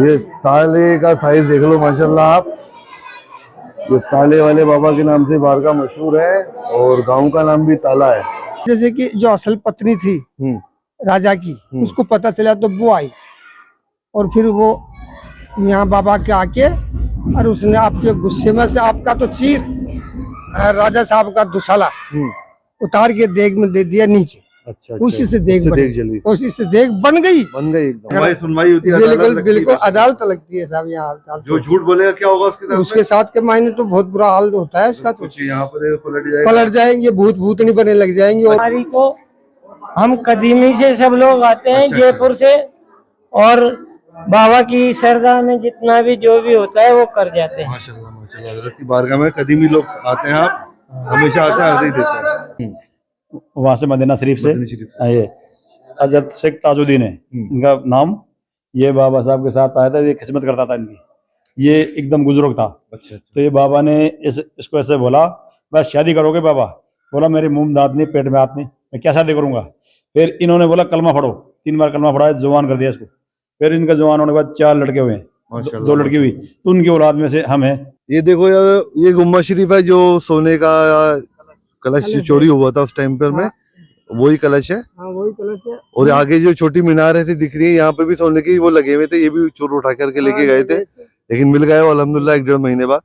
ये ताले का साइज देख लो माशाल्लाह आप। ये ताले वाले बाबा के नाम से बारगाह मशहूर है और गांव का नाम भी ताला है। जैसे कि जो असल पत्नी थी राजा की, उसको पता चला तो वो आई और फिर वो यहाँ बाबा के आके और उसने आपके गुस्से में से आपका तो चीर राजा साहब का दुसाला उतार के देग में दे दिया नीचे। अच्छा, उसी से देग जली, उसी से देग बन गई एकदम। सुनवाई होती है, बिल्कुल अदालत लगती है साहब यहाँ। जो झूठ बोलेगा क्या होगा उसके साथ के मायने तो बहुत बुरा हाल होता है उसका। तो यहाँ पर पलट जाएंगे, भूत नहीं बने लग जाएंगे। हमारी तो हम कदीमी से सब लोग आते हैं जयपुर से, और बाबा की श्रद्धा में जितना भी जो भी होता है वो कर जाते हैं। माशाल्लाह माशाल्लाह। हज़रत की बारगाह में कदीमी लोग आते हैं, आप हमेशा आते हैं, हाजिरी देते हैं। वहाँ से मदीना शरीफ से ये हजरत शेख ताजुद्दीन है इनका नाम। ये बाबा साहब के साथ आया था, ये खिदमत करता था इनकी। ये एकदम बुजुर्ग था। अच्छा। तो ये बाबा ने इसको ऐसे बोला, बस शादी करोगे बाबा? बोला मेरे मुंह में दांत नहीं, पेट में हाथ नहीं, मैं क्या शादी करूंगा? फिर इन्होंने बोला कलमा पढ़ो, 3 बार कलमा पढ़ा, जवान कर दिया इसको। फिर इनका जवान होने के बाद 4 लड़के हुए, 2 लड़की हुई, तो उनकी औलाद में से हम है। ये देखो यार, ये गुम्बद शरीफ है जो सोने का कलश चोरी हुआ था उस टाइम पर में, वही कलश है। वही कलश है। और आगे जो छोटी मीनार ऐसी दिख रही है, यहाँ पे भी सोने की वो लगे हुए थे, ये भी चोर उठा करके लेके गए थे, लेकिन मिल गए अल्हम्दुलिल्लाह 1-1.5 महीने बाद।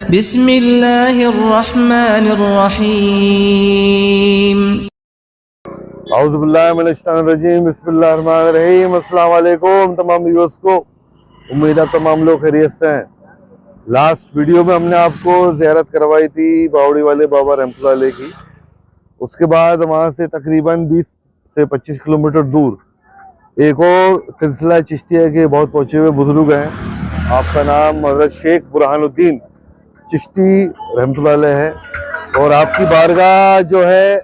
बिस्मिल्लाहिर्रहमानिर्रहीम। औज़ुबिल्लाहि मिनश्शैतानिर्रजीम, बिस्मिल्लाहिर्रहमानिर्रहीम। अस्सलाम वालेकुम तमाम व्यूअर्स को, उम्मीद है तमाम लोग खैरियत से हैं। लास्ट वीडियो में हमने आपको ज़ियारत करवाई थी बावड़ी वाले बाबा रहमतुल्लाह अलैह की। उसके बाद वहाँ से तकरीबन 20 से 25 किलोमीटर दूर एक और सिलसिला चिश्तिया के बहुत पहुँचे हुए बुजुर्ग हैं। आपका नाम हज़रत शेख बुरहानुद्दीन चिश्ती रहमतुल्लाह अलैह है, और आपकी बारगाह जो है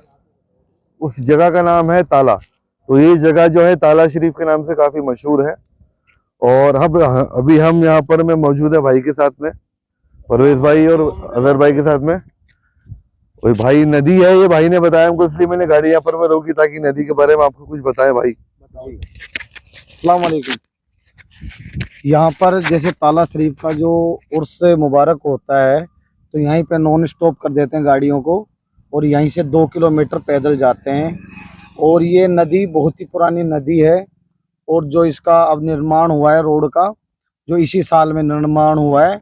उस जगह का नाम है ताला। तो ये जगह जो है ताला शरीफ के नाम से काफ़ी मशहूर है। और अभी हम यहाँ पर मैं मौजूद है भाई के साथ में, परवेज भाई और अजहर भाई के साथ में। वही भाई नदी है, ये भाई ने बताया हमको, इसलिए मैंने गाड़ी यहाँ पर मैं रोकी ताकि नदी के बारे में आपको कुछ बताएं भाई। अस्सलाम वालेकुम। यहाँ पर जैसे ताला शरीफ का जो उर्स मुबारक होता है, तो यहीं पे नॉन स्टॉप कर देते हैं गाड़ियों को, और यहीं से 2 किलोमीटर पैदल जाते हैं। और ये नदी बहुत ही पुरानी नदी है, और जो इसका अब निर्माण हुआ है रोड का, जो इसी साल में निर्माण हुआ है,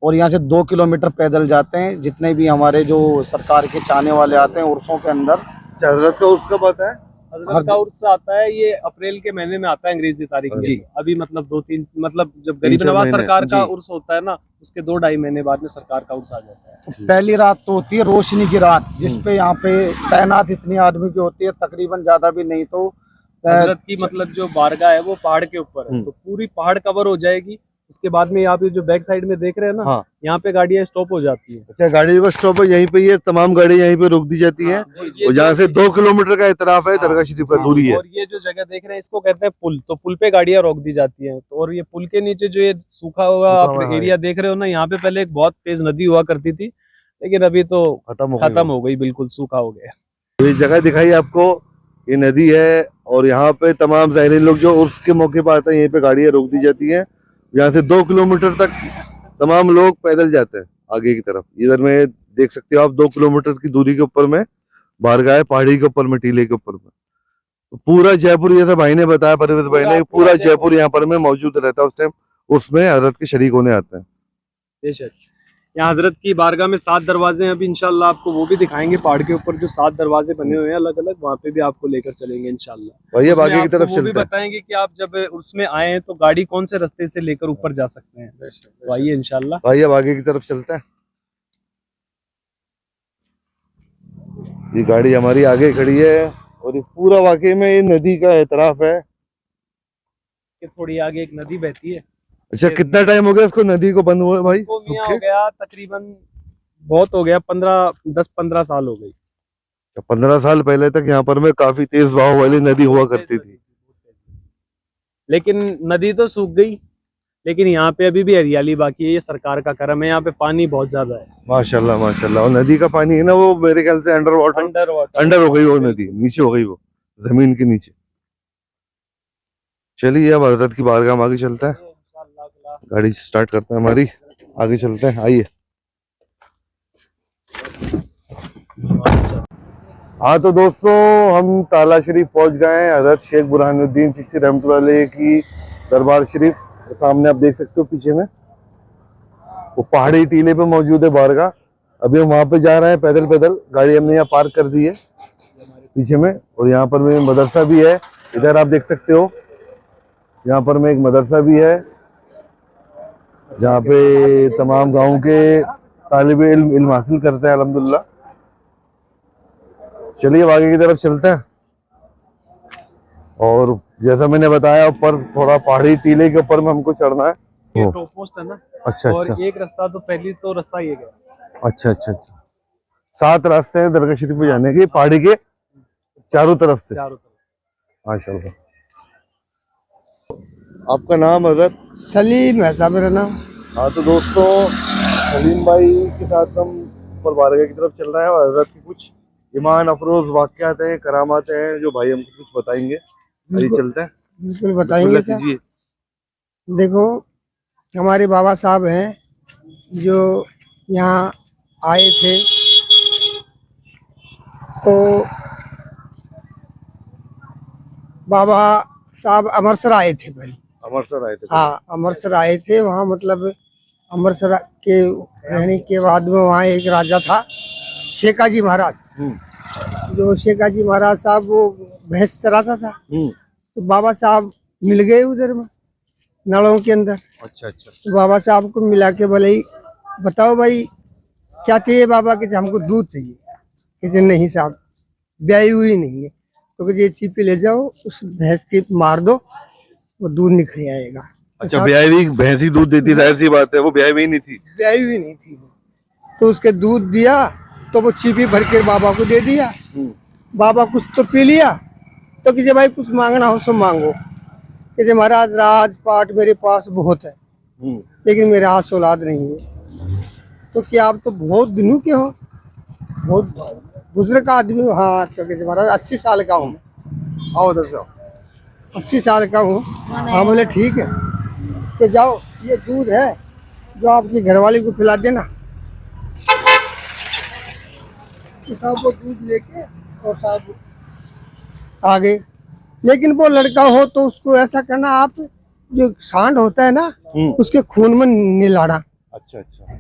और यहाँ से 2 किलोमीटर पैदल जाते हैं जितने भी हमारे जो सरकार के चाहने वाले आते हैं उर्सों के अंदर। हजरत का उर्स कब आता है? हजरत का उर्स आता है ये अप्रैल के महीने में आता है, अंग्रेजी तारीख में। अभी मतलब 2-3 मतलब जब गरीब नवाज सरकार का उर्स होता है ना, उसके 2-2.5 महीने बाद में सरकार का उर्स आ जाता है। तो पहली रात तो होती है रोशनी की रात, जिसपे यहाँ पे तैनात इतनी आदमी की होती है, तकरीबन ज्यादा भी नहीं तो। हजरत की मतलब जो बारगाह है वो पहाड़ के ऊपर है, तो पूरी पहाड़ कवर हो जाएगी। उसके बाद में यहाँ पे जो बैक साइड में देख रहे हैं ना, यहाँ पे गाड़ियाँ स्टॉप हो जाती है। अच्छा, गाड़ियों का स्टॉप है यहीं पे, ये तमाम गाड़ी यहीं पे रोक दी जाती हैं। और जहाँ से 2 किलोमीटर का इतराफ है दरगाह शरीफ का दूरी है। और ये जो जगह देख रहे हैं इसको कहते हैं पुल, तो पुल पे गाड़ियाँ रोक दी जाती हैं। और ये पुल के नीचे जो ये सूखा हुआ आप एरिया देख रहे हो ना, यहाँ पे पहले एक बहुत तेज नदी हुआ करती थी, लेकिन अभी तो खत्म हो गई, बिल्कुल सूखा हो गया। ये जगह दिखाई आपको, ये नदी है, और यहाँ पे तमाम ज़ायरीन लोग जो उर्स के मौके पर आते हैं, यहीं पे गाड़ियाँ रोक दी जाती हैं। यहाँ से 2 किलोमीटर तक तमाम लोग पैदल जाते हैं आगे की तरफ। इधर में देख सकते हो आप 2 किलोमीटर की दूरी के ऊपर में बारगाह है, पहाड़ी के ऊपर में, टीले के ऊपर में। तो पूरा जयपुर, जैसे भाई ने बताया, परवेज भाई ने, पूरा जयपुर यहाँ पर में मौजूद रहता है उस टाइम, उसमें हजरत के शरीक होने आते हैं। बेशक यहाँ हजरत की बारगाह में 7 दरवाजे हैं। अभी इंशाल्लाह आपको वो भी दिखाएंगे, पहाड़ के ऊपर जो 7 दरवाजे बने हुए हैं अलग अलग, वहाँ पे भी आपको लेकर चलेंगे इंशाल्लाह। भाई अब आगे की तरफ वो चलते भी हैं। बताएंगे कि आप जब उसमें आए हैं तो गाड़ी कौन से रास्ते से लेकर ऊपर जा सकते हैं। तो आइए इंशाल्लाह भाई अब आगे की तरफ चलते हैं। ये गाड़ी हमारी आगे खड़ी है, और ये पूरा वाकई में ये नदी का एतराफ है। थोड़ी आगे एक नदी बहती है। अच्छा, कितना टाइम हो गया इसको नदी को बंद हुए भाई? हो गया तकरीबन, बहुत हो गया, 10-15 साल हो गई। 15 साल पहले तक यहाँ पर में काफी तेज बहाव वाली नदी हुआ करती थी, लेकिन नदी तो सूख गई, लेकिन यहाँ पे अभी भी हरियाली बाकी है। ये सरकार का करम है, यहाँ पे पानी बहुत ज्यादा है माशाल्लाह माशाल्लाह। और नदी का पानी है ना, वो मेरे ख्याल से अंडर हो गई वो नदी, नीचे हो गई वो जमीन के नीचे। चलिए अब हजरत की बारगाह में आगे चलता है, गाड़ी स्टार्ट करते हैं हमारी, आगे चलते हैं, आइए। हाँ तो दोस्तों हम ताला शरीफ पहुंच गए हैं, हजरत शेख बुरहानुद्दीन चिश्ती रहमतुल्लाह अलैह की दरबार शरीफ। सामने आप देख सकते हो पीछे में वो पहाड़ी टीले पे मौजूद है बारगाह। अभी हम वहां पे जा रहे हैं पैदल पैदल, गाड़ी हमने यहाँ पार्क कर दी है पीछे में। और यहाँ पर में मदरसा भी है, इधर आप देख सकते हो, यहाँ पर में एक मदरसा भी है जहाँ पे तमाम गाँव के तालिब इल्म हासिल करते हैं अल्हम्दुलिल्लाह। चलिए आगे की तरफ चलते हैं। और जैसा मैंने बताया ऊपर थोड़ा पहाड़ी टीले के ऊपर में हमको चढ़ना है। ये टॉप मोस्ट है ना। अच्छा और अच्छा एक रास्ता तो पहली तो रास्ता ये गया। अच्छा अच्छा अच्छा 7 रास्ते हैं दरगाह शरीफ पे जाने के, पहाड़ी के चारों तरफ से। माशाल्लाह। आपका नाम हजरत? सलीम है साहब मेरा नाम। हाँ तो दोस्तों सलीम भाई के साथ हम ऊपर बारगाह की तरफ चल रहे हैं और हजरत की कुछ ईमान अफरोज वाक़यात हैं, करामात हैं जो भाई हमको कुछ बताएंगे। आइए चलते हैं। बिल्कुल बताएंगे सर। देखो हमारे बाबा साहब हैं जो यहाँ आए थे, तो बाबा साहब अमृतसर आए थे पहले। अमृतसर आए थे? हाँ अमृतसर आए थे। वहाँ मतलब अमृतसर के रहने के बाद में वहाँ एक राजा था शेखाजी महाराज। जो शेखाजी महाराज साहब वो भैंस चराता था, तो बाबा साहब मिल गए उधर में नालों के अंदर। अच्छा अच्छा। तो बाबा साहब को मिला के बोले बताओ भाई क्या चाहिए बाबा के? हमको दूध चाहिए। कहते नहीं साहब ब्याई हुई नहीं है, तो ये चीपी ले जाओ उस भैंस की मार दो, वो दूध निकल आएगा। अच्छा ब्याई हुई भैंस ही दूध देती, जाहिर सी बात है, वो ब्याई हुई नहीं थी। ब्याई हुई नहीं थी। तो उसके दूध दिया तो वो चीपी भर के बाबा को दे दिया। बाबा कुछ तो पी लिया, तो कि भाई कुछ मांगना हो सो मांगो। कि महाराज राजपाट मेरे पास बहुत है लेकिन मेरे हाथ औलाद नहीं है। तो क्या आप तो बहुत दिनों के हो, बहुत बुजुर्ग आदमी हो? हाँ तो कि महाराज 80 साल का हूँ। आओ 80 साल का हूँ। हाँ बोले ठीक है, तो जाओ ये दूध है जो आपकी घरवाली को पिला देना। तो साहब वो दूध लेके और साहब आ गए। लेकिन वो लड़का हो तो उसको ऐसा करना, आप जो सांड होता है ना उसके खून में निलाना। अच्छा अच्छा।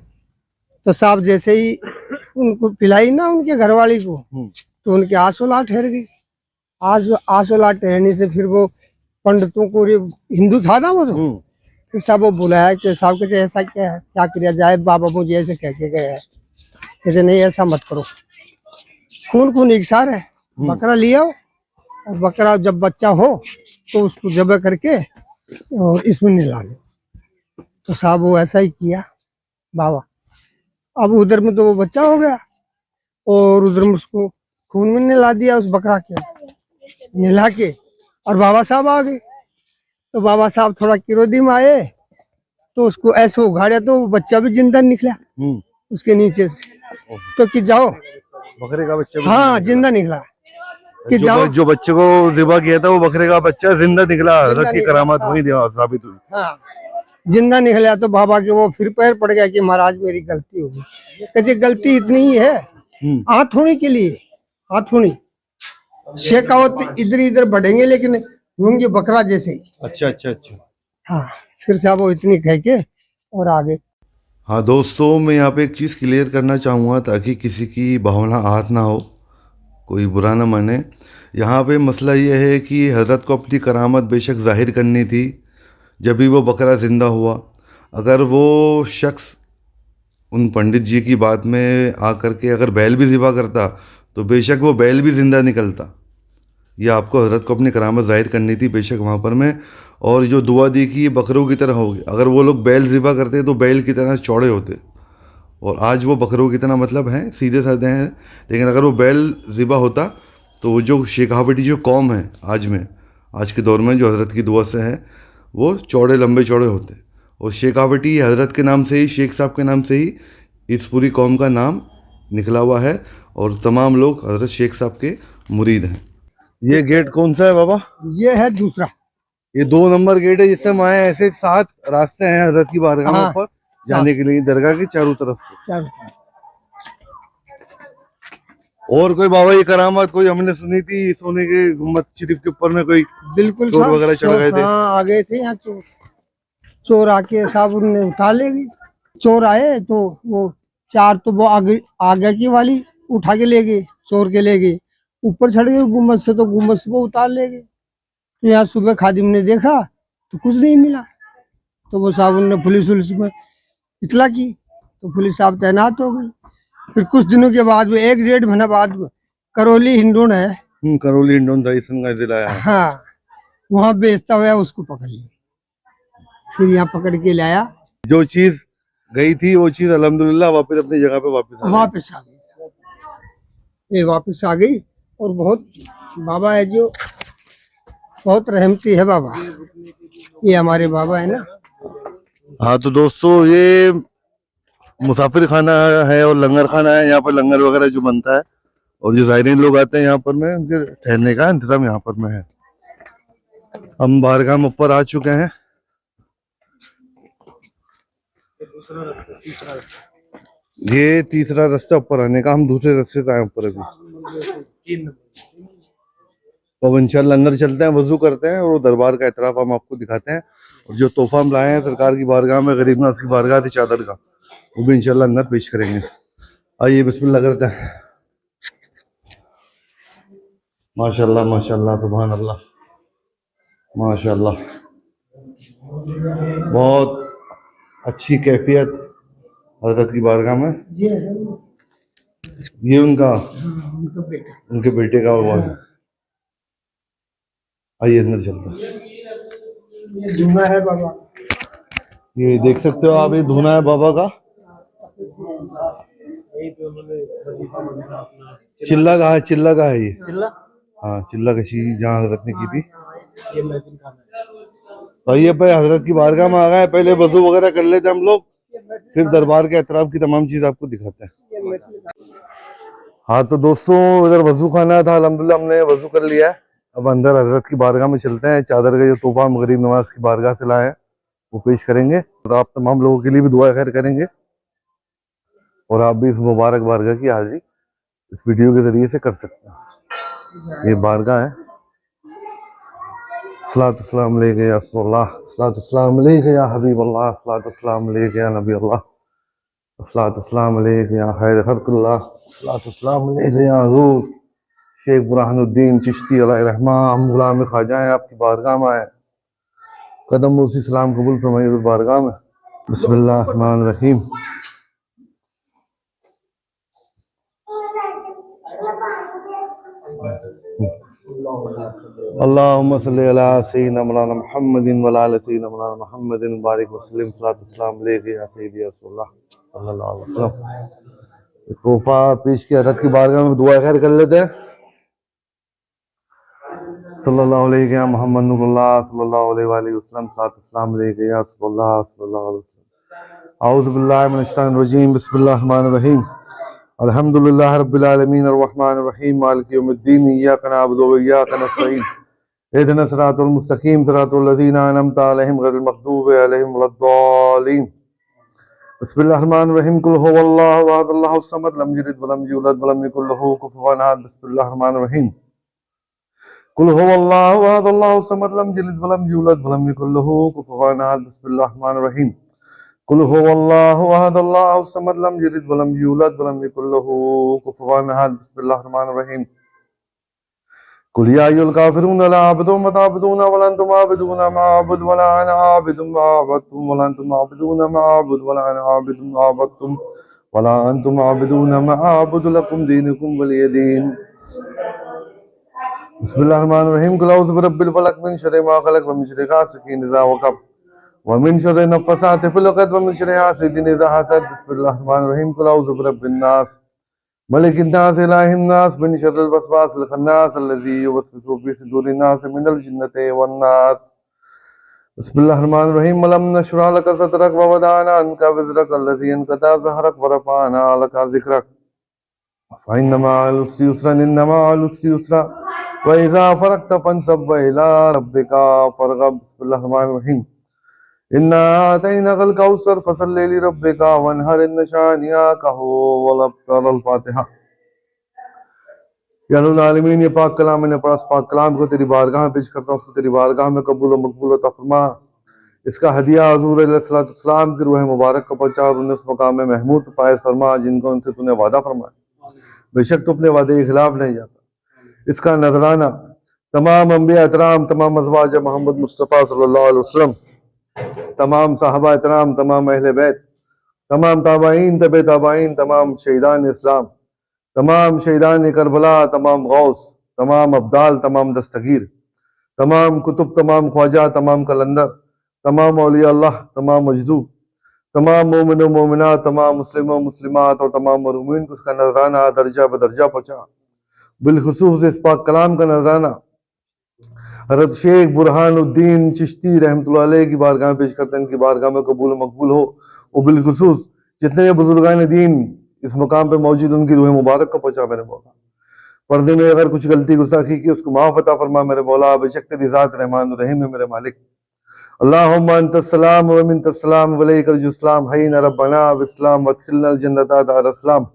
तो साहब जैसे ही उनको पिलाई ना उनके घरवाली को, तो उनके आंसू ठहर गई। आंसू ठहरने से फिर वो पंडितों को, हिंदू था ना वो, तो फिर साहब वो बुलाया कि साहब कहते ऐसा क्या है, क्या किया जाए? बाबा मुझे ऐसे कह के गए हैं। कहते नहीं ऐसा मत करो, खून इकसार है, बकरा लिया और बकरा जब बच्चा हो तो उसको जबे करके और इसमें निला दो। तो साहब वो ऐसा ही किया बाबा। अब उधर में तो वो बच्चा हो गया और उधर में उसको खून में निला दिया उस बकरा के, निला के, और बाबा साहब आ गए। तो बाबा साहब थोड़ा किरोदी में आए तो उसको ऐसे उघाड़ा तो वो बच्चा भी जिंदा निकला उसके नीचे से। तो कि जाओ बकरे का बच्चा? हाँ जिंदा निकला। कि जाओ जो बच्चे को ज़िबा किया था वो बकरे का बच्चा जिंदा निकला। हजरत की करामात वही साबित हुई। हाँ जिंदा निकला। तो बाबा के वो फिर पैर पड़ गया कि महाराज मेरी गलती हो गई। कहते गलती इतनी ही है, हाथोनी के लिए हाथोनी शेखावत इधर इधर बढ़ेंगे लेकिन होंगे बकरा जैसे ही। अच्छा अच्छा अच्छा। हाँ फिर से वो इतनी कह के और आगे। हाँ दोस्तों मैं यहाँ पे एक चीज़ क्लियर करना चाहूँगा ताकि किसी की भावना आहत ना हो, कोई बुरा ना माने। यहाँ पे मसला ये है कि हज़रत को अपनी करामत बेशक ज़ाहिर करनी थी जब भी वो बकरा ज़िंदा हुआ। अगर वो शख्स उन पंडित जी की बात में आकर के अगर बैल भी ज़िबा करता तो बेशक वो बैल भी ज़िंदा निकलता। ये आपको हज़रत को अपनी करामत ज़ाहिर करनी थी बेशक वहाँ पर में। और जो दुआ दी कि ये बकरों की तरह होगी, अगर वो लोग बैल ज़िबा करते तो बैल की तरह चौड़े होते, और आज वो बकरों की तरह मतलब हैं सीधे साधे हैं। लेकिन अगर वो बैल ज़िबा होता तो वो जो शेखावटी जो कौम है आज के दौर में जो हज़रत की दुआ से है वो चौड़े लंबे चौड़े होते। और शेखावटी हज़रत के नाम से ही, शेख साहब के नाम से ही इस पूरी कौम का नाम निकला हुआ है और तमाम लोग हज़रत शेख साहब के मुरीद हैं। ये गेट कौन सा है बाबा? ये है दूसरा। ये 2 नंबर गेट है जिससे हम आए। ऐसे 7 रास्ते हैं हजरत की बारगाह में हाँ, ऊपर जाने के लिए दरगाह की चारों तरफ से। चल। और कोई बाबा ये करामात कोई हमने सुनी थी, सोने के गुम्बद शरीफ के ऊपर में कोई बिल्कुल चोर साहब, वगैरह चढ़ गए थे? हाँ, आ गए थे यहाँ चोर। चोर आके साहब उन्हें उठा ले गए। चोर आए तो वो 4 तो वो आगे की वाली उठा के ले गए, चोर के ले गए। ऊपर चढ़ गए गुम्बद से, तो गुम्बद से वो उतार ले गए। तो यहाँ सुबह खादिम ने देखा तो कुछ नहीं मिला। तो वो साहब ने पुलिस में इतला की, तो पुलिस साहब तैनात हो गई। फिर कुछ दिनों के बाद में 1-1.5 महीना बाद करौली हिंडोन है, करौली हिंडोन राजस्थान का जिला है। हाँ, वहाँ बेचता हुआ उसको पकड़ लिया। फिर यहाँ पकड़ के लाया। जो चीज गई थी वो चीज अल्हम्दुलिल्लाह वापस अपनी जगह पे वापस आ गई। ये वापस आ गई। और बहुत बाबा है जो बहुत रहमती है बाबा। ये हमारे बाबा है ना। हाँ तो दोस्तों ये मुसाफिर खाना है और लंगर खाना है। यहाँ पर लंगर वगैरह जो बनता है और जो ज़ायरीन लोग आते हैं यहाँ पर में उनके ठहरने का इंतजाम यहाँ पर में है। हम बारगाह में ऊपर आ चुके हैं। ये तीसरा रास्ता ऊपर आने का। हम दूसरे रास्ते से आए ऊपर अभी। तो इंशाल्लाह अंदर चलते हैं, वजू करते हैं और वो दरबार का इतराफ हम आपको दिखाते हैं। और जो तोहफा हम लाए हैं सरकार की बारगाह में, गरीब नवाज की बारगाह थी चादर का, वो भी इंशाल्लाह अंदर पेश करेंगे। आइए बिस्मिल्लाह करते हैं। माशाल्लाह माशाल्लाह सुभान अल्लाह माशाल्लाह। बहुत अच्छी कैफियत हजरत की बारगाह में। ये उनका उनके बेटे का हुआ है। आइए अंदर चलते हैं। ये धूना है बाबा। ये देख सकते हो आप, ये धूना है बाबा का। चिल्ला का है, चिल्ला का है ये। हाँ चिल्ला कशी जहाँ हजरत ने की थी। तो ये पे हजरत की बारगाह में आ गए। पहले वजू वगैरह कर लेते हम लोग, फिर दरबार के एतराफ की तमाम चीज आपको दिखाते हैं। हाँ तो दोस्तों इधर वजू खाना था, अल्हम्दुलिल्लाह हमने वजू कर लिया है। अब अंदर हजरत की बारगाह में चलते हैं। चादर का जो तोहफा हम गरीब नवाज की बारगाह से लाए हैं वो पेश करेंगे। तो आप तमाम लोगों के लिए भी दुआ खैर करेंगे और आप भी इस मुबारक बारगाह की हाजिरी इस वीडियो के जरिए से कर सकते हैं। ये बारगाह है। सलातो सलाम अलैका या रसूलल्लाह, सलातो सलाम अलैका या हबीबल्लाह, सलातो सलाम अलैका या नबी अल्लाह, सलातो सलाम अलैका या खैर खल्कुल्लाह, सलातो सलाम अलैका या हुजूर शेख बुरहानुद्दीन चिश्ती अलैहिर्रहमान। हम गुलाम ख्वाजा हैं, आपकी बारगाह में आए। कदम उसी सलाम कबूल फरमाइए बारगाह में। बिस्मिल्लाह रहमान रहीम। अल्लाहुम्मा सल्ली अला सय्यिदिना मौलाना मुहम्मदिन व अला आलि सय्यिदिना मौलाना मुहम्मदिन बारिक व सल्लिम। सलातो सलाम अलैका या सय्यिदी या रसूलल्लाह सल्लल्लाहु अलैहि वसल्लम। तोहफा पेश किया हजरत की बारगाह में, दुआ खैर कर लेते हैं। सल्लल्लाहु अलैहि या मोहम्मद नूरुल्लाह सल्लल्लाहु अलैहि वसल्लम। सलातो सलाम अलैका या रसूलल्लाह सल्लल्लाहु अलैहि वसल्लम। औज़ु बिल्लाहि मिनश शैतानिर रजीम। बिस्मिल्लाहिर रहमानिर रहीम। अल्हम्दुलिल्लाहि रब्बिल आलमीन अर्रहमानिर रहीम मालिकि यौमिद्दीन। इय्याका नअबुदु व इय्याका नस्तईन। इहदिनस सिरातल मुस्तकीम सिरातल लज़ीना अनअमता अलैहिम गैरिल मग़दूबि अलैहिम वलद्दालीन। बिस्मिल्लाहिर रहमानिर रहीम। कुल हुवल्लाहु अहद अल्लाहुस समद लम यलिद व लम यूलद व लम यकुल लहू कुफुवन अहद। बिस्मिल्लाहिर रहमानिर रहीम। कुल हुवल्लाहु अहद अल्लाहुस समद लम यलिद व लम यूलद व लम यकुल लहू कुफुवन अहद। बिस्मिल्लाहिर रहमानिर रहीम। कुल हुवल्लाहु अहद अल्लाहुस समद लम यलिद व लम यूलद व लम यकुल लहू कुफुवन अहद। बिस्मिल्लाहिर रहमानिर रहीम। कुल या अय्युहल काफिरून ला अअबुदु मा तअबुदून व ला अंतुम आबिदून मा अअबुदु व ला अना आबिदुम मा अबदतुम व ला अंतुम आबिदून मा अअबुदु व ला अना आबिदुम मा अबदतुम व ला अंतुम आबिदून मा अअबुदु लकुम दीनुकुम वलिय दीन। बिस्मिल्लाहिर रहमानिर रहीम। कुल औज़ु बिरब्बिल फलक मिन शर्रि मा खलक व मिन शर्रि गासिकिन इज़ा वक़ब व मिन शर्रि नफ़्फ़ासाति फ़िल उक़द व मिन शर्रि हासिदिन इज़ा हसद। बिस्मिल्लाहिर रहमानिर रहीम। कुल औज़ु बिरब्बिन नास मलिकिन नास इलाहिन नास मिन शर्रिल वसवासिल खन्नास अल्लज़ी युवस्विसु फ़ी सुदूरिन नास मिनल जिन्नति वन नास। बिस्मिल्लाहिर रहमानिर रहीम। अलम नशरह लका सदरक व वदअना अन्का विज़रक अल्लज़ी अनक़दा ज़हरक व रफ़अना लका ज़िक्रक फ़इन्न मअल उसरि युस्रन इन्न मअल उसरि युस्रा वइज़ा फरगत फंसब इला रब्बिका फरगब। बिस्मिल्लाहिर्रहमानिर्रहीम। इन्ना आतैनाकल कौसर फसल्लि लिरब्बिका वन्हर इन्न शानिअका हुवल अबतर। अल फातिहा। या रब्बुल आलमीन, ये पाक कलाम मैंने पढ़ा, इस पाक कलाम को तेरी बारगाह में पेश करता हूँ, उसको तेरी बारगाह में कबूल और मकबूल अता फरमा। इसका हदिया हुज़ूर अलैहिस्सलाम की रूह मुबारक को पहुंचा और उन्हें उस मकाम में महमूद फायज फरमा जिनको उनसे तूने वादा फरमाया। बेशक तो अपने वादे के खिलाफ नहीं जाता। इसका नजराना तमाम अंबिया इतराम, तमाम अज़वाज मोहम्मद मुस्तफ़ा सल्लल्लाहु अलैहि वसल्लम, तमाम साहबा इतराम, तमाम अहले बैत, तमाम ताबाईन, तबे ताबाईन, तमाम शहीदान इस्लाम, तमाम शहीदान करबला, तमाम गौस, तमाम अब्दाल, तमाम दस्तगीर, तमाम कुतुब, तमाम ख्वाजा, तमाम कलंदर, तमाम औलिया अल्लाह, तमाम मजदूब, तमाम मोमिन मोमिनात, तमाम मुस्लिम मुस्लिमात और तमाम मरूमीन को उसका नजराना दर्जा बदर्जा पहुँचा। बिलखुसूस इस पाक कलाम का नजराना हज़रत शेख बुरहानुद्दीन चिश्ती रहमतुल्लाह अलैह की बारगाह में पेश करते हैं। इनकी बारगाह में कबूल मकबूल हो। और बिलखुसूस जितने बुजुर्गान दीन इस मुकाम पे मौजूद, उनकी रूह मुबारक को पहुँचा मेरे मौला। पर्दे में अगर कुछ गलती गुस्ताखी की उसको माफ़ अता फरमा मेरे मौला। बेशक तेरी ज़ात रहमान रहीम है मेरे मालिक। अल्लाहुम्मा अंतस्सलाम व मिनकस्सलाम व अलैकस्सलाम हय्यिना रब्बना बिस्सलाम वदखिलना जन्नता दारस्सलाम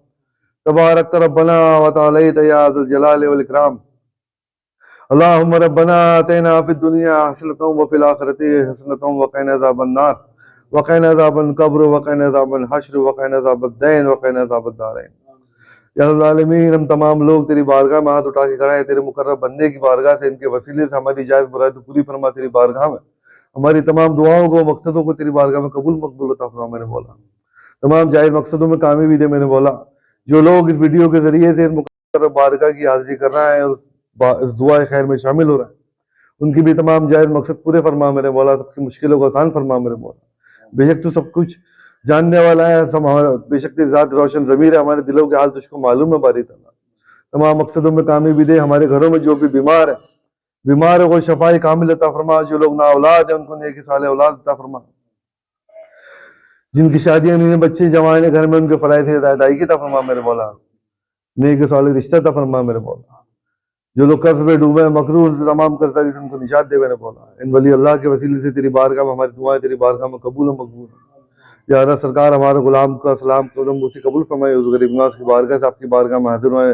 तबारक रब्बना व तआलैत या ज़ुल जलाल वल इकराम। अल्लाहुम्मा रब्बना आतिना फिद दुनिया हसनतम व फिल आखिरति हसनतम व क़िना अज़ाबन नार व क़िना अज़ाबल क़ब्र व क़िना अज़ाबल हश्र व क़िना अज़ाबद दैन व क़िना अज़ाबद दारैन। या रब्बुल आलमीन, हम तमाम लोग तेरी बारगाह में हाथ उठा के खड़े हैं। तेरे मुकर्रब बंदे की बारगाह से, इनके वसीले से हमारी जायज़ मुराद पूरी फरमा। तेरी बारगाह में हमारी तमाम दुआओं को, मकसदों को तेरी बारगाह में कबूल मकबूल अता फरमा मेरे मौला। तमाम जायज़ मकसदों में कामयाबी दे मेरे मौला। जो लोग इस वीडियो के जरिए से मुकर्रब बारगाह की हाजिरी कर रहा है और इस दुआ खैर में शामिल हो रहा है, उनकी भी तमाम जायज़ मकसद पूरे फरमा मेरे मौला। सबकी मुश्किलों को आसान फरमा मेरे मौला। बेशक तू सब कुछ जानने वाला है। बेशक तेरी ज़ात रोशन ज़मीर है। हमारे दिलों के हाल तुझको मालूम है बारी तला। तमाम मकसदों में कामयाबी दे। हमारे घरों में जो भी बीमार है, बीमार को शफाई कामिल अता फरमा। जो लोग ना औलाद है, उनको नेक साले औलाद अता फरमा। जिनकी शादियां नहीं है, बच्चे जवान घर में, उनके फराइज़ से अदायगी अता फरमा मेरे मौला। नेक साले रिश्ता अता फरमा मेरे मौला। जो लोग कर्ज में डूबे हैं, मकरूर से तमाम कर्जदारी से उनको निजात दे मेरे मौला। इन वली अल्लाह के वसीले से तेरी बारगाह में हमारी दुआएं तेरी बारगाह में कबूल और मकबूल। या अल्लाह सरकार हमारे गुलाम का सलाम कदम उसी कबूल फरमाए। उस गरीब नवाज की बारगाह से आपकी बारगाह में हाजिर हुए,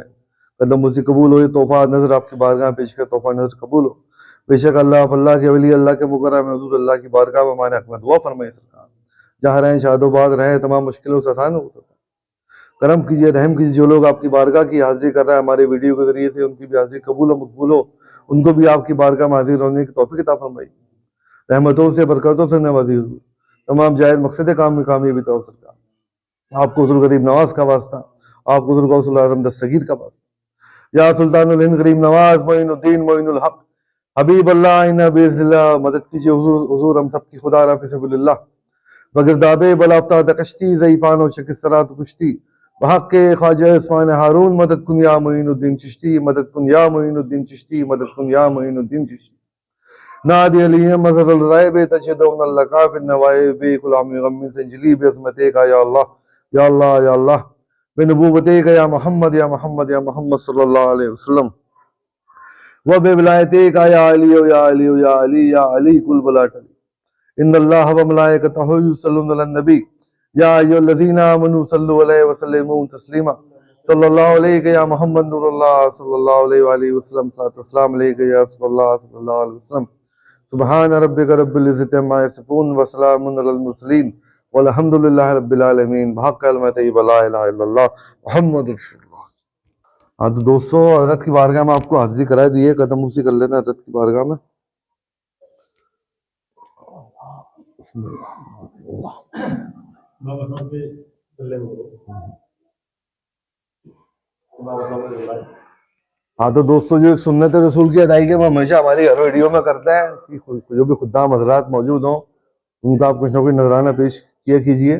कदम उसी कबूल हो। तोहफा नजर आपकी बारगाह में पेश कर, तोहफा नजर कबूल हो। बेशक अल्लाह के वली, अल्लाह के मुकर्रम है हुजूर अल्लाह की बारगाह में हमारे हक में दुआ फरमाए। सरकार जहाँ रहें शादोबाद रहें, तमाम मुश्किलों से आसान हो। करम कीजिए, रहम कीजिए। जो लोग आपकी बारगाह की हाजिरी कर रहे हैं हमारे वीडियो के जरिए से, उनकी भी हाजिरी कबूल और मकबूल हो। उनको भी आपकी बारगाह में हाजिर होने की तौफीक अता फरमाई। रहमतों से, बरकतों से नवाजी हुजूर। तमाम जायज़ मकसद काम में कामयाबी तो सरकार। आपको हुजूर गरीब नवाज का वास्ता, आपको हुजूर गौसुल आज़म दस्तगीर का वास्ता। या सुल्तानुल हिंद गरीब नवाज मोइनुद्दीन मोइनुल हक हबीब अल्लाह इन्ना बिइज़्निल्लाह, मदद कीजिए हुजूर हम सबकी खुदा रफ़ी सबीलिल्लाह। बगरदाबे बलाफ्ता दकश्ती ज़ईफ़ान और शिकस्तरात कुश्ती बहक के ख्वाजा उस्मान हारून मदद कुन या मोइनुद्दीन चिश्ती, मदद कुन या मोइनुद्दीन चिश्ती, मदद कुन या मोइनुद्दीन चिश्ती। नादी अली मज़हरुल ग़ैब तजदुन लका फिन नवाइब गुलामी गम्मी संजली बिअज़मतिका या अल्लाह या अल्लाह या अल्लाह बिनबुव्वतिका या मोहम्मद सल्लल्लाहु अलैहि वसल्लम व बिविलायतिका या अली या अली कुल बलाट इन्नल्लाह व मलाइकतहु युसल्लूना अलन नबी या अय्युहल्लज़ीना आमनू सल्लु अलैहि व सल्लिमू तस्लीमा सल्लल्लाहु अलैहि या मोहम्मद नूरुल्लाह सल्लल्लाहु अलैहि वसल्लम सल्लल्लाहु अलैहि या रसूलुल्लाह सल्लल्लाहु अलैहि वसल्लम। सुब्हान रब्बिका रब्बिल इज़्ज़ति अम्मा यसिफून व सलामुन अलल मुरसलीन वल्हम्दुलिल्लाहि रब्बिल आलमीन। भाग कलमा तय्यबा ला इलाहा इल्लल्लाह मुहम्मदुर रसूलुल्लाह। हाँ तो दोस्तों, हज़रत की बारगाह में आपको हाजिरी करा दी है। कदम उसी कर लेना हज़रत की बारगाह में। हाँ तो दोस्तों, जो एक सुन्नत रसूल की अदायगी में हमेशा हमारी हर वीडियो में करता है कि जो भी खुद्दाम हज़रात मौजूद हों, उनका आप कुछ ना कुछ नजराना पेश किया कीजिए।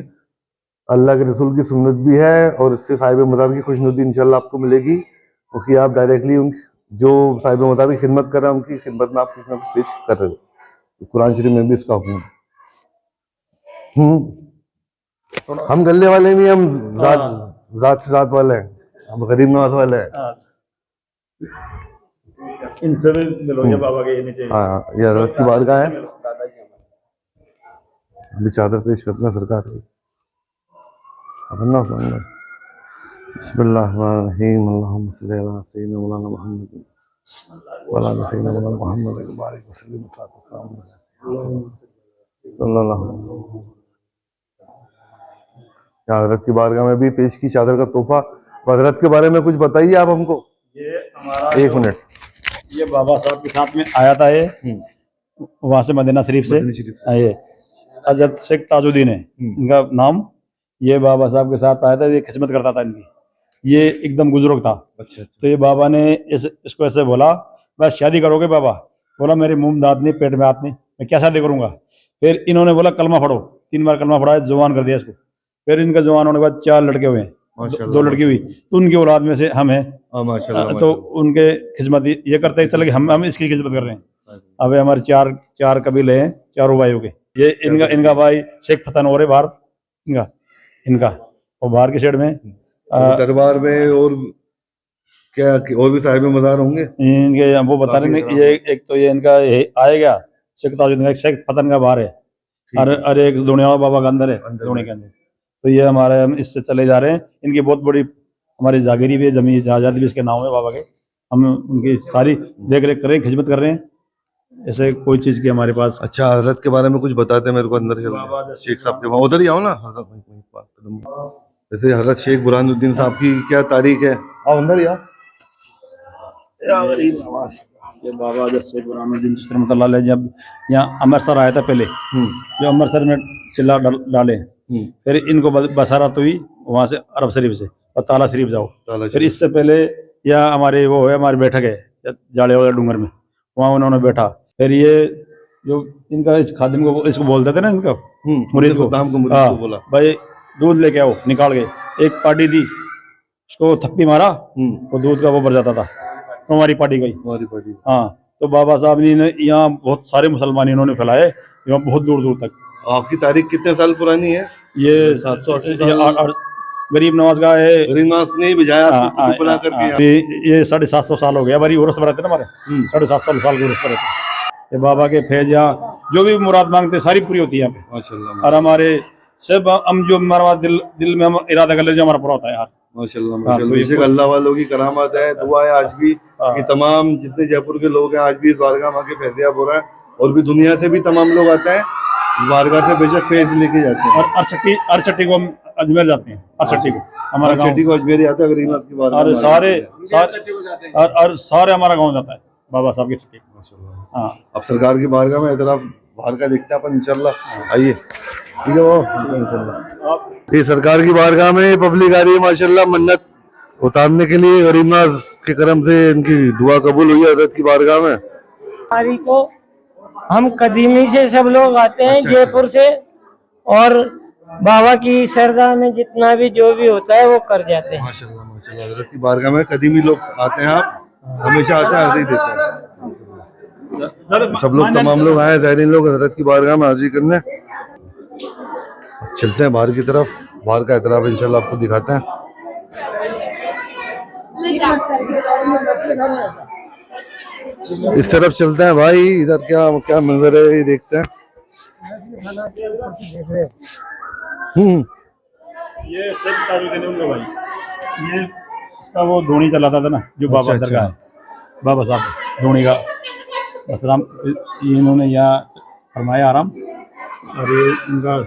अल्लाह के रसूल की सुन्नत भी है और इससे साहिब मज़ार की खुशनुदी इंशाल्लाह आपको मिलेगी, क्योंकि आप डायरेक्टली उन जो साहिब मज़ार की खिदमत कर रहे हैं उनकी खिदमत में आप कुछ ना कुछ पेश कर रहे हो। कुरान शरीफ में भी इसका हुक्म है। हम गले वाले नहीं, हम जात से जात वाले हैं, हम गरीब नवाज वाले हैं। इनसे भी मिलोगे बाबा के नीचे। हाँ, ये हजरत की बारगाह है। अभी चादर पेश करते हैं सरकार की। बिस्मिल्लाहिर्रहमानिर्रहीम, अल्लाहुम्मा सल्ली अला सय्यिदिना मौलाना मुहम्मद व अला आलि सय्यिदिना मौलाना मुहम्मद व बारिक वसल्लिम सल्लल्लाहु अलैहि वसल्लम। हजरत की बारगाह में भी पेश की चादर का तोहफा। हजरत के बारे में कुछ बताइए आप हमको। ये हमारा एक मिनट। ये बाबा साहब के साथ में आया था, ये वहां से मदीना शरीफ से ये हजरत शेख ताजुद्दीन है इनका नाम। ये बाबा साहब के साथ आया था, ये खिदमत करता था इनकी। ये एकदम बुजुर्ग था। अच्छा। तो ये बाबा ने इसको ऐसे बोला, बस शादी करोगे बाबा? बोला मेरे मुंह में दांत नहीं, पेट में हाथ नहीं, मैं क्या शादी करूंगा? फिर इन्होंने बोला कलमा पढ़ो। 3 बार कलमा पढ़ा, जवान कर दिया इसको। फिर इनका जवान होने के बाद 4 लड़के हुए, 2 लड़की हुई। तो उनकी औलाद में से हम हैं। माशाल्लाह। तो उनके खिदमत ये करते चले कि हम इसकी खिदमत कर रहे हैं। अब हमारे 4 कबीले हैं, चारों भाइयों के। ये इनका भाई शेख फतन और है बाहर, इनका और बाहर के साइड में दरबार में और क्या और भी साहिब मज़ार होंगे इनके, वो बता रहे हैं। ये एक तो ये इनका आएगा शेख ताजुद्दीन, एक शेख फतन का बाहर है और एक दुनिया बाबा का अंदर है, दोनों के अंदर। तो ये हमारे, हम इससे चले जा रहे हैं। इनकी बहुत बड़ी हमारी जागीरी भी है, जमीन जायदाद भी इसके नाम है बाबा के। हम उनकी सारी देख रेख कर रहे हैं, खिदमत कर रहे हैं, ऐसे कोई चीज की हमारे पास। अच्छा, हजरत के बारे में कुछ बताते हैं मेरे को। अंदर चल शेख साहब के वहाँ उधर ही आओ ना। जैसे हजरत शेख बुरहानुद्दीन साहब की क्या तारीख है? आओ अंदर ही आओ। ये बाबा शेख बुरहानुद्दीन रहमतुल्लाह अलैह जब यहाँ अमृतसर आया था पहले, जो अमृतसर में चिल्ला डाले, फिर इनको बसारत हुई वहाँ से अरब शरीफ से, और ताला शरीफ जाओ। फिर इससे पहले या हमारे वो है, हमारी बैठक है जाले वाले डूंगर में, वहाँ उन्होंने बैठा। फिर ये जो इनका इस खादिम को इसको बोलते थे ना, इनका मुरीद को, बोला भाई दूध लेके आओ, निकाल के। एक पार्टी थी, उसको थप्पी मारा, वो दूध का वो भर जाता था। हमारी पार्टी गई, हमारी पार्टी। हाँ, तो बाबा साहब ने यहाँ बहुत सारे मुसलमान इन्होंने फैलाए, यहाँ बहुत दूर दूर तक। आपकी तारीख कितने साल पुरानी है? ये 700 गरीब नवाज का है। गरीब नवाज ने भिजाया बना करके। ये 750 साल हो गया। हमारी उर्स पर रहते ना, हमारे 750 साल के उर्स पर रहते। ये बाबा के फैज यहाँ जो भी मुराद मांगते सारी पूरी होती है यहाँ पे माशाल्लाह। और हमारे सब हम जो हमारा दिल में हम इरादा कर लेते हमारा पूरा होता है यार माशाल्लाह माशाल्लाह। अल्लाह वालों की करामात है, दुआ है आज भी कि तमाम जितने जयपुर के लोग हैं आज भी इस बारगाह के फैज़याब हो रहा है। और भी दुनिया से भी तमाम लोग आते हैं बारगाह से, बेशक फैज लेके जाते हैं। और अरछठी को हम अजमेर जाते हैं, अरछठी को हमारा अरछठी को अजमेर आता है गरीब नवाज के बाद। और सारे हमारा गाँव जाता है बाबा साहब की छठी। हाँ, अब सरकार की बारगाह में इतना बाहर का देखते हैं अपन इंशाल्लाह। आइए, ठीक है वो इंशाल्लाह। ये सरकार की बारगाह में पब्लिक आ रही है माशाल्लाह मन्नत उतारने के लिए। गरीब नवाज के करम से इनकी दुआ कबूल हुई है हजरत की बारगाह में। हमारी तो हम कदीमी से सब लोग आते हैं जयपुर से, और बाबा की सरदा में जितना भी जो भी होता है वो कर जाते हैं माशाल्लाह माशाल्लाह। हजरत की बारगाह में कदीमी लोग आते हैं, आप हमेशा आते हैं, हाजिरी देते हैं। सब लोग तमाम लोग आए ज़ाहिरीन लोग हजरत की बारगाह में हाजिरी करने। चलते हैं बाहर की तरफ, बाहर का इतराफ इंशाल्लाह आपको दिखाते हैं। इस तरफ चलते हैं भाई, इधर क्या क्या मंजर है ये देखते हैं। ये शेख ताजुद्दीन उनका भाई, ये इसका वो धोनी चलाता था ना, जो बाबा अंदर का है, बाबा साहब धोनी का बसराम, इन्होंने यहाँ फरमाया आराम। और ये इनका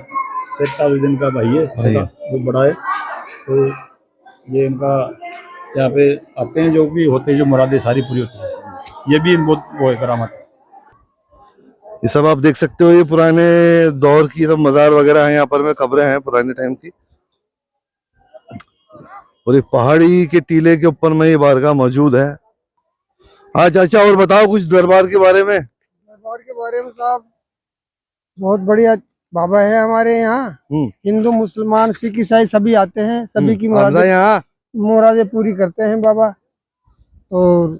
शेख ताजुद्दीन का भाई है, बहुत बड़ा है। तो ये इनका यहाँ पे आते हैं, जो भी होते हैं, जो मुरादें सारी पूरी होती हैं। ये भी बहुत वो है करामत। ये सब आप देख सकते हो, ये पुराने दौर की सब मज़ार वगैरह हैं यहाँ पर में, कब्रें हैं पुराने टाइम की। और ये पहाड़ी के टीले के ऊपर में ये बारगाह मौजूद है। हाँ चाचा, और बताओ कुछ दरबार के बारे में। दरबार के बारे में साहब बहुत बढ़िया बाबा है हमारे यहाँ। हिंदू मुसलमान सिख ईसाई सभी आते हैं, सभी की मुरादें पूरी करते हैं बाबा। और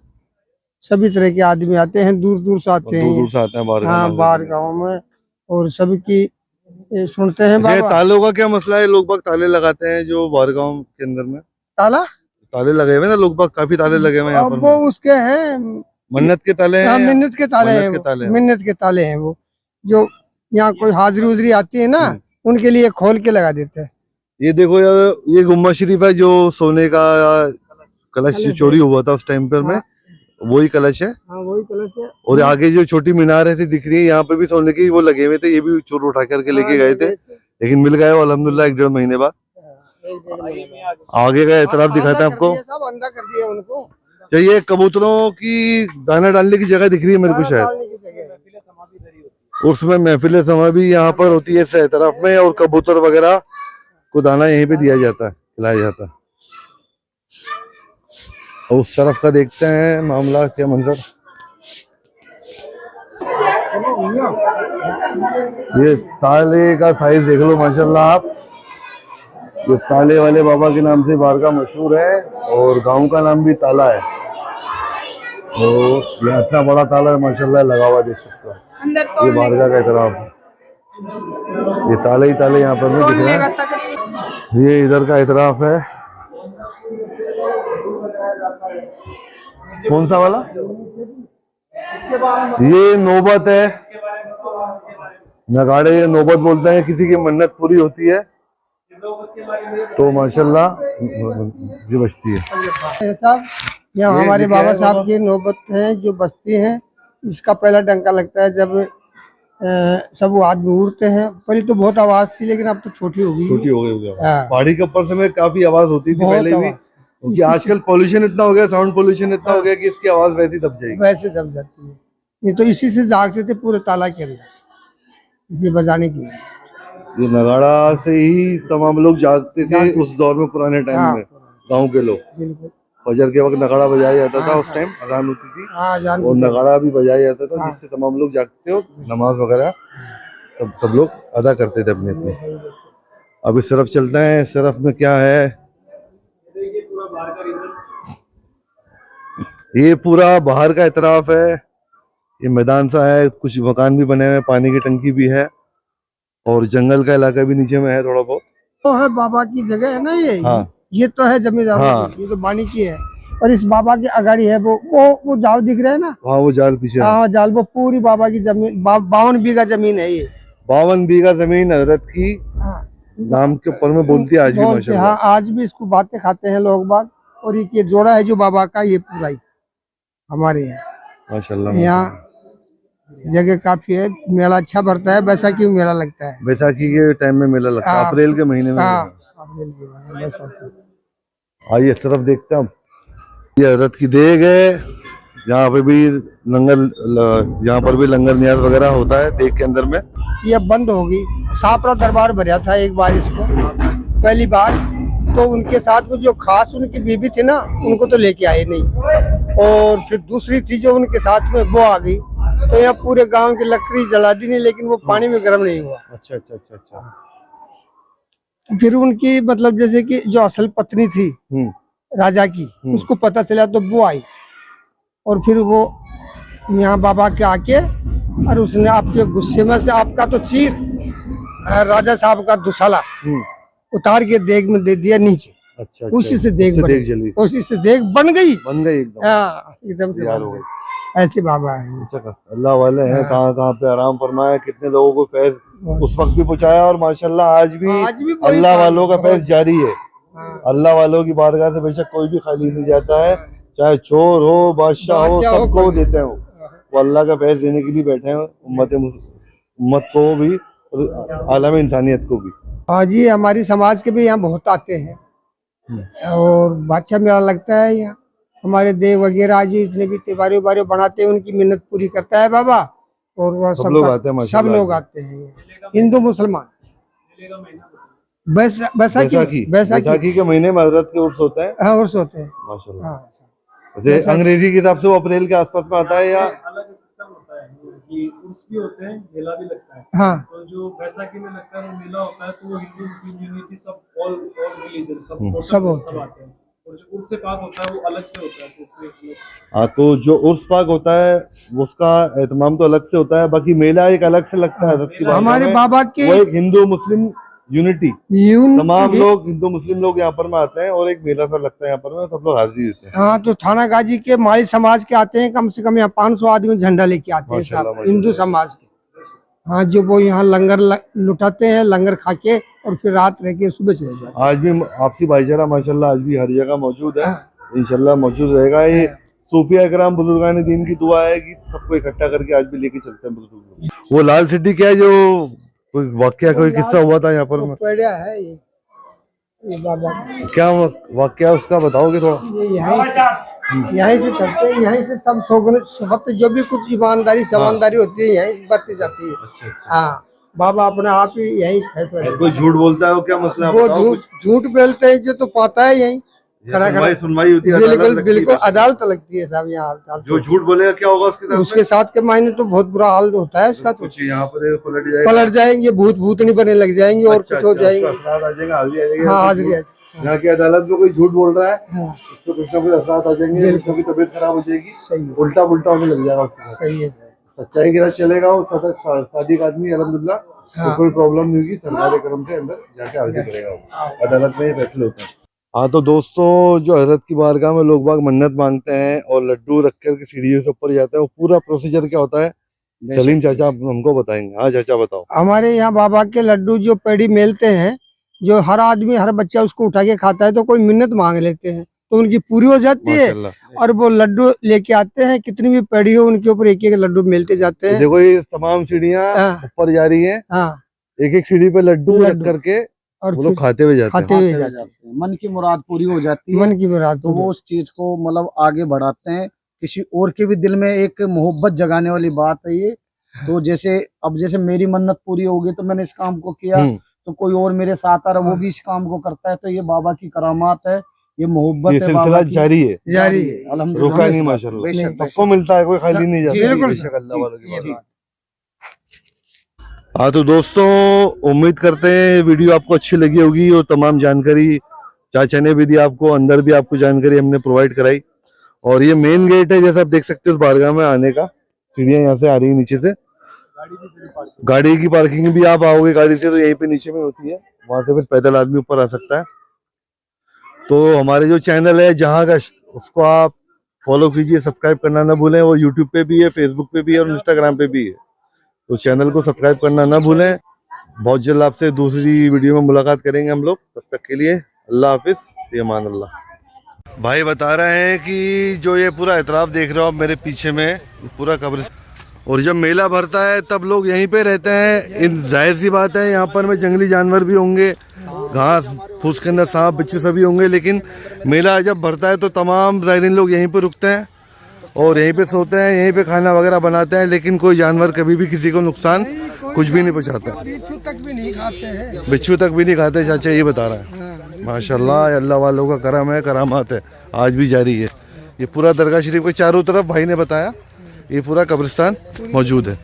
सभी तरह के आदमी आते हैं, दूर दूर से आते हैं, दूर से आते हैं हाँ बाहर गाँव में, और सभी की सुनते हैं बाबा। तालों का क्या मसला है? लोग बाग ताले लगाते हैं जो बारगाहों के अंदर में, ताले लगे हुए ना, लोग बाग काफी ताले लगे हुए हैं यहाँ पर। वो उसके हैं मन्नत के ताले हाँ, हैं? मिन्नत के ताले हैं, मन्नत के ताले हैं। मिन्नत के ताले हैं वो, जो यहाँ कोई हाजिरी उजरी आती है ना, उनके लिए खोल के लगा देते हैं। ये देखो यार, ये गुम्बद शरीफ है जो सोने का कलश जो चोरी हुआ था उस टाइम पर में, वही कलश है। हाँ, वही कलश है। और आगे जो छोटी मीनार ऐसी दिख रही है, यहाँ पे भी सोने की वो लगे हुए थे, ये भी चोर उठा करके लेके गए थे, लेकिन मिल गए वो अल्हम्दुलिल्लाह 1-1.5 महीने बाद। आगे का तरफ दिखाते हैं आपको। सब अंधा कर दिया उनको। तो ये कबूतरों की दाना डालने की जगह दिख रही है मेरे को शायद, डालने की जगह। उसमें महफिल समय भी यहाँ पर होती है सह तरफ में, और कबूतर वगैरह को दाना यहीं पे दिया जाता है, खिलाया जाता है। और उस तरफ का देखते हैं मामला क्या मंजर। ये ताले का साइज देख लो माशाल्लाह आप, ये ताले वाले बाबा के नाम से बारगाह मशहूर है, और गांव का नाम भी ताला है। और ये इतना बड़ा ताला है माशाल्लाह लगा हुआ, देख सकते हो। ये बारगाह का एतराफ है, ये ताले ही ताले यहाँ पर नहीं दिख रहे हैं। ये इधर का एतराफ है। कौन सा वाला? ये नौबत है, नगाड़े नौबत बोलते हैं, किसी की मन्नत पूरी होती है तो माशाल्लाह ये बजती है। साहब, यहाँ ये हमारे क्या है बाबा साहब बाबा? की नौबत है जो बजती है, इसका पहला डंका लगता है जब सब वो आदमी उड़ते हैं। पहले तो बहुत आवाज थी, लेकिन अब तो छोटी हो गई। छोटी हो गई हाँ। पहाड़ी के ऊपर से में काफी आवाज होती थी बहुत पहले भी, आवाज। क्योंकि आजकल पोल्यूशन इतना हो गया, साउंड पोल्यूशन इतना हो गया कि इसकी आवाज वैसी दब जाएगी। वैसे दब जाती है। ये तो इसी से जागते थे पूरे ताला के अंदर, इसे बजाने की। ये नगाड़ा से ही तमाम लोग जागते थे उस दौर में, पुराने टाइम हाँ, में गांव के लोग। बिल्कुल। फजर के वक्त नगाड़ा बजाया जाता था, हाँ, उस टाइम अजान होती थी हाँ, जान और नगाड़ा भी बजाया जाता था, हाँ। जिससे तमाम लोग जागते हो, नमाज वगैरह तब सब लोग अदा करते थे अपने अपने। अब इस तरफ चलते हैं, इस तरफ में क्या है। ये पूरा बाहर का इतराफ है, ये मैदान सा है, कुछ मकान भी बने हुए हैं, पानी की टंकी भी है, और जंगल का इलाका भी नीचे में है थोड़ा बहुत। तो है बाबा की जगह है ना ये। हाँ। ये तो है जमींदार हाँ। की, ये तो बानी की है। और इस बाबा की अगाड़ी है वो जाल दिख रहा है ना, वहाँ वो जाल पीछे है। हाँ, जाल, वो पूरी बाबा की जमीन, 52 बीघा जमीन है ये। 52 बीघा जमीन हजरत की हाँ। नाम के ऊपर में बोलती है आज भी बोलते, माशाल्लाह। हाँ, आज भी इसको बातें खाते हैं लोग बाग। और ये जोड़ा है जो बाबा का, ये पूरा ही हमारे यहाँ। माशाल्लाह यहाँ जगह काफी है, मेला अच्छा भरता है, बैसाखी में मेला लगता है। बैसाखी के टाइम में मेला लगता है, हाँ। अप्रैल के महीने में। हाँ, अप्रैल के महीने में बैसाखी। आइए इस तरफ देखते हैं हम। ये हजरत की देग है, यहाँ पे भी यहाँ पर भी लंगर नियाज वगैरह होता है देग के अंदर में। ये अब बंद होगी। सापरा दरबार भरा था एक बार इसको, पहली बार, तो उनके साथ में जो खास उनकी बीबी थी ना, उनको तो लेके आए नहीं। और फिर दूसरी थी जो उनके साथ में, वो आ गई, तो यहाँ पूरे गांव की लकड़ी जला दी नहीं, लेकिन वो पानी में गर्म नहीं हुआ। अच्छा अच्छा अच्छा अच्छा। फिर उनकी मतलब जैसे कि जो असल पत्नी थी राजा की, उसको पता चला तो वो आई, और फिर वो यहाँ बाबा के आके, और उसने आपके गुस्से में से आपका तो चीर राजा साहब का दुसाला उतार के देग में दे दिया नीचे। अच्छा, उसी से देग बनी, जली, उसी से देग बन गई एकदम। हाँ, एकदम से तैयार बन हो गई। गई। ऐसे बाबा है। अल्लाह वाले हैं, कहाँ कहाँ पे आराम फरमाया, कितने लोगों को फैज उस वक्त भी पहुँचाया, और माशाल्लाह आज भी वही अल्लाह काम वालों का है। फैज जारी है। हाँ। अल्लाह वालों की बारगाह से बेशक कोई भी खाली नहीं जाता है, चाहे चोर हो, बादशाह हो, बादशाह हो, सबको कोई देते हैं वो अल्लाह का फैज देने के लिए बैठे हैं, उम्मत को भी और आलम इंसानियत को भी। हाँ जी, हमारी समाज के भी यहाँ बहुत आते हैं, और बादशाह मेला लगता है यहाँ। हमारे देव वगैरह जी जितने भी त्योहार वारे बनाते हैं, उनकी मिन्नत पूरी करता है बाबा, और वह सब लोग आते हैं सब माशाल्लाह। लोग आते हैं, हिंदू मुसलमान। बैसाखी के महीने में हजरत के उर्स होता है। हाँ, उर्स होते हैं। माशाल्लाह। हाँ, जैसे अंग्रेजी के हिसाब से वो अप्रैल के आसपास में आता है, या अलग सिस्टम होता है कि उर्स भी होते हैं, मेला भी लगता है। हाँ, तो जो बैसाखी में लगता है वो मेला होता है, तो वो हिंदू मुस्लिम यूनिटी सब ऑल रिलीजन सब होते हैं। आते हैं। और जो उर्स से पाक होता है वो अलग से होता है, तो उसमें हाँ, तो जो उर्स पाक होता है उसका एहतमाम तो अलग से होता है, बाकी मेला एक अलग से लगता है हजरत की बारगाह हमारे में। बाबा के वो एक हिंदू मुस्लिम यूनिटी। तमाम लोग हिंदू मुस्लिम लोग यहाँ पर में आते हैं और एक मेला सा लगता है यहाँ पर में, सब लोग हाजिरी देते हैं। हाँ, तो थाना गाजी के माली समाज के आते हैं, कम से कम यहाँ 500 आदमी झंडा लेके आते हैं माशाल्लाह, साहब, हिंदू समाज के। हाँ, जो वो यहाँ लंगर लुटाते हैं, लंगर खा के और फिर रात रह के सुबह चले जाते हैं। आज भी आपसी भाईचारा माशाल्लाह आज भी हर जगह मौजूद है, इंशाल्लाह मौजूद रहेगा। ये सूफिया इकराम बुजुर्गान दीन की दुआ है कि सबको इकट्ठा करके आज भी लेके चलते हैं बुजुर्ग। वो लाल सिटी क्या है, जो कोई वाकया कोई किस्सा हुआ था यहाँ पर में? पेड़िया है ये बाबा, क्या वाकया उसका बताओगे थोड़ा? यहीं से करते हैं, यहीं से सब वक्त जो भी कुछ ईमानदारी समानदारी होती है यहीं से बरती जाती है। हाँ, बाबा अपने आप ही यही फैसला। कोई झूठ बोलता है वो क्या मसला? वो झूठ बोलते हैं जो तो पाता है यहीं सुनवाई होती है, बिल्कुल बिल्कुल अदालत लगती है साहब यहाँ। जो झूठ बोलेगा क्या होगा उसके साथ के मायने तो बहुत बुरा हाल होता है उसका। तो कुछ यहाँ पर पलट जाएंगे, भूत नहीं बने लग जाएंगे और कुछ हो जाएंगे। हाँ, हाजिरी यहाँ की अदालत में कोई झूठ बोल रहा है तो कुछ ना कुछ असरात आ जाएंगे, उसकी तबीयत खराब हो जाएगी, सही उल्टा पुल्टा होने लग जाएगा। सही है, सच्चाई के साथ चलेगा वो सादिक आदमी अल्हम्दुलिल्लाह, तो कोई प्रॉब्लम नहीं होगी। सरकार करम से अंदर जाके आगे करेगा, अदालत में ये फैसले होते हैं। हाँ, तो दोस्तों जो हजरत की बारगाह में लोग बाग मन्नत मांगते हैं और लड्डू रख कर के सीढ़ियों से ऊपर जाते हैं, वो पूरा प्रोसीजर क्या होता है सलीम चाचा हमको बताएंगे। हाँ चाचा बताओ। हमारे यहाँ बाबा के लड्डू जो पेड़ी मेलते हैं, जो हर आदमी हर बच्चा उसको उठा के खाता है, तो कोई मिन्नत मांग लेते हैं तो उनकी पूरी हो जाती है और वो लड्डू लेके आते हैं। कितनी भी पेड़ी हो उनके ऊपर एक एक लड्डू मेलते जाते हैं। देखो ये तमाम सीढ़ियाँ ऊपर जा रही है, एक एक सीढ़ी पे लड्डू रख करके और वो लोग खाते हुए जाते हैं। मन की मुराद पूरी हो जाती है, मन की मुराद, तो वो उस चीज को मतलब आगे बढ़ाते हैं। किसी और के भी दिल में एक मोहब्बत जगाने वाली बात है ये। तो जैसे अब जैसे मेरी मन्नत पूरी होगी तो मैंने इस काम को किया, तो कोई और मेरे साथ आ रहा वो भी इस काम को करता है, तो ये बाबा की करामात है, ये मोहब्बत है, सिलसिला जारी है अल्हम्दुलिल्लाह, रुका नहीं माशाल्लाह, सबको मिलता है, कोई खाली नहीं जाता। हाँ, तो दोस्तों उम्मीद करते हैं वीडियो आपको अच्छी लगी होगी और तमाम जानकारी चाचा ने भी दी आपको, अंदर भी आपको जानकारी हमने प्रोवाइड कराई। और ये मेन गेट है, जैसा आप देख सकते हो उस बारगाह में आने का, सीढ़ियाँ यहाँ से आ रही है नीचे से, गाड़ी की पार्किंग भी आप आओगे गाड़ी से तो यहीं पे नीचे में होती है, वहां से फिर पैदल आदमी ऊपर आ सकता है। तो हमारे जो चैनल है जहाँ का, उसको आप फॉलो कीजिए, सब्सक्राइब करना ना भूलें। वो यूट्यूब पे भी है, फेसबुक पे भी है और इंस्टाग्राम पे भी है, तो चैनल को सब्सक्राइब करना ना भूलें। बहुत जल्द आपसे दूसरी वीडियो में मुलाकात करेंगे हम लोग, तब तक के लिए अल्लाह हाफिज, फ़ी-अमान अल्लाह। भाई बता रहे हैं कि जो ये पूरा एतराफ़ देख रहे हो आप मेरे पीछे में, पूरा कब्रिस्तान, और जब मेला भरता है तब लोग यहीं पे रहते हैं। इन जाहिर सी बात है यहाँ पर में जंगली जानवर भी होंगे, घास फूस के अंदर सांप बिच्छू सभी होंगे, लेकिन मेला जब भरता है तो तमाम ज़ायरीन लोग यहीं पर रुकते हैं और यहीं पे सोते हैं, यहीं पे खाना वगैरह बनाते हैं, लेकिन कोई जानवर कभी भी किसी को नुकसान कुछ भी नहीं पहुंचाता। बिच्छू तक भी नहीं खाते हैं, बिच्छू तक भी नहीं खाते, चाचा ये बता रहा है। माशाल्लाह, अल्लाह वालों का करम है, करामात है, आज भी जारी है। ये पूरा दरगाह शरीफ के चारों तरफ भाई ने बताया ये पूरा कब्रिस्तान मौजूद है।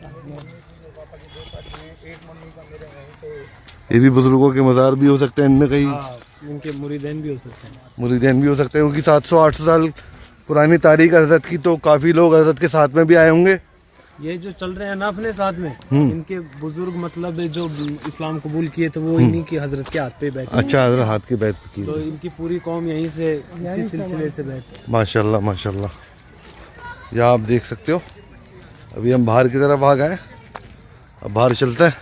ये भी बुजुर्गों के मज़ार भी हो सकते हैं, इनमें कहीं उनके मुरीदैन भी हो सकते हैं, मुरीदैन भी हो सकते हैं, क्योंकि 700-800 साल पुरानी तारीख हजरत की, तो काफी लोग हजरत के साथ में भी आए होंगे। ये जो चल रहे हैं ना अपने साथ में, इनके बुजुर्ग मतलब जो इस्लाम कबूल किए थे वो इन्हीं की हजरत के हाथ पे बैठे। अच्छा, हजरत हाथ की बैठ की, तो इनकी पूरी कौम यहीं से इसी सिलसिले से बैठे। माशाल्लाह माशाल्लाह। यहाँ आप देख सकते हो, अभी हम बाहर की तरफ आ गए, अब बाहर चलते हैं।